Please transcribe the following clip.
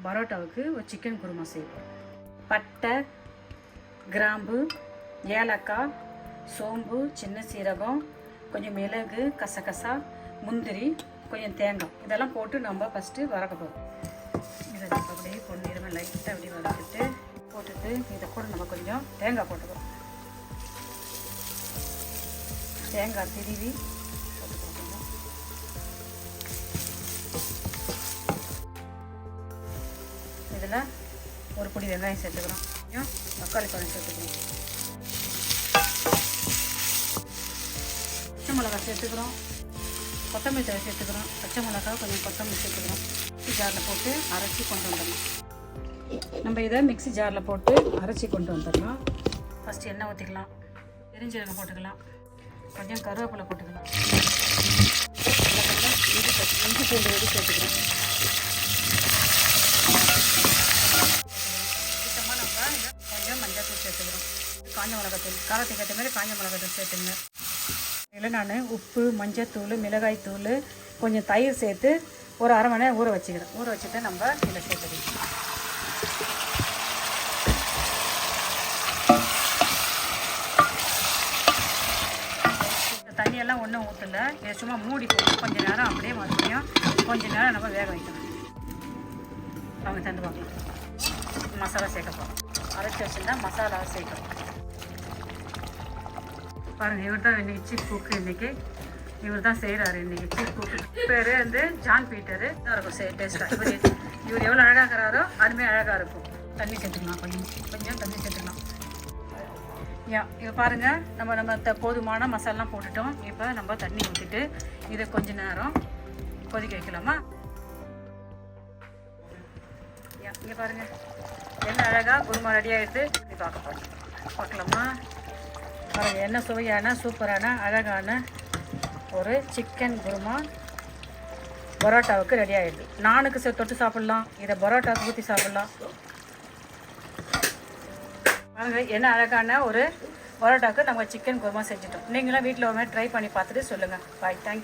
பரோட்டாவுக்கு ஒரு சிக்கன் குருமா செய்வோம். பட்டை, கிராம்பு, ஏலக்காய், சோம்பு, சின்ன சீரகம், கொஞ்சம் மிளகு, கசகசா, முந்திரி, கொஞ்சம் தேங்காய் இதெல்லாம் போட்டு நம்ம ஃபஸ்ட்டு வதக்க போகிறோம். இதை அப்படியே பொன்னிறமாக லைட்டாக அப்படி வதக்கிட்டு போட்டுட்டு இதை கூட நம்ம கொஞ்சம் தேங்காய் போட்டுக்கிறோம். தேங்காய் திருவி போட்டுக்கிறோம். இதில் ஒரு பொடி வெங்காயம் சேர்த்துக்கிறோம். கொஞ்சம் தக்காளி பழம் சேர்த்துக்கிறோம். பச்சை மிளகா சேர்த்துக்கிறோம். கொத்தமல்லி தழை சேர்த்துக்கிறோம். பச்சை மிளகா கொஞ்சம் கொத்தமல்லி சேர்த்துக்கிறோம். மிக்ஸி ஜாரில் போட்டு அரைச்சி கொண்டு வந்துடலாம். நம்ம இதை மிக்ஸி ஜாரில் போட்டு அரைச்சி கொண்டு வந்துடலாம். ஃபஸ்ட்டு எண்ணெய் ஊற்றிக்கலாம். பெருஞ்சீரகம் போட்டுக்கலாம். கொஞ்சம் கருவேப்பிலை போட்டுக்கலாம். இஞ்சி பூண்டு வெடி சேர்த்துக்கலாம். சுத்தமாக நம்ம கொஞ்சம் மஞ்சள் தூள் சேர்த்துக்கிறோம். காஞ்ச மிளகாத்தூள் காரத்துக்கு ஏற்ற மாதிரி காஞ்ச மிளகாத்தூள் சேர்த்துங்க. இதில் நான் உப்பு, மஞ்சத்தூள், மிளகாய் தூள், கொஞ்சம் தயிர் சேர்த்து ஒரு அரை மணி நேரம் ஊற வச்சுக்கிறேன். ஊற வச்சுட்டு நம்ம இதில் சேர்த்துக்கலாம். தண்ணியெல்லாம் ஒன்றும் ஊற்றல. இதை சும்மா மூடி போட்டு கொஞ்சம் நேரம் அப்படியே மறுபடியும் கொஞ்சம் நேரம் நம்ம வேக வைக்கணும். அவங்க தந்து பார்க்கலாம். மசாலா சேர்க்கப்போம். அரைச்சி வச்சுருந்தா மசாலாவை சேர்க்கணும். பாருங்கள், இவர் தான் இன்றைக்கி சீஃப் குக்கு. இன்றைக்கி இவர் தான் செய்கிறாரு. இன்றைக்கி சீஃப் குக்கு பேர் வந்து ஜான் பீட்டரு. தான் இருக்கும் டேஸ்ட்டாக. இவர் எவ்வளோ அழகாக இருக்கிறாரோ அதுமாதிரி அழகாக இருக்கும். தண்ணி சேர்த்துக்கலாம். கொஞ்சம் தண்ணி சேர்த்துக்கலாம். இப்போ பாருங்கள், நம்ம போதுமான மசாலாம் போட்டுட்டோம். இப்போ நம்ம தண்ணி ஊற்றிட்டு இதை கொஞ்ச நேரம் கொதிக்க வைக்கலாமா? இங்கே பாருங்கள், என்ன அழகாக குருமா ரெடி ஆகிடுது. இப்படி பார்க்கலாமா? பாருங்கள், என்ன சுவையான சூப்பரான அழகான ஒரு சிக்கன் குருமா பரோட்டாவுக்கு ரெடி ஆகிடுது. நானுக்கு தொட்டு சாப்பிட்லாம். இதை பரோட்டாவுக்கு ஊற்றி சாப்பிட்லாம். பாருங்கள், என்ன அழகான ஒரு பரோட்டாவுக்கு நம்ம சிக்கன் குருமா செஞ்சுட்டோம். நீங்களும் வீட்டில் ஒரு மாதிரி ட்ரை பண்ணி பார்த்துட்டு சொல்லுங்கள். பாய், தேங்க்யூ.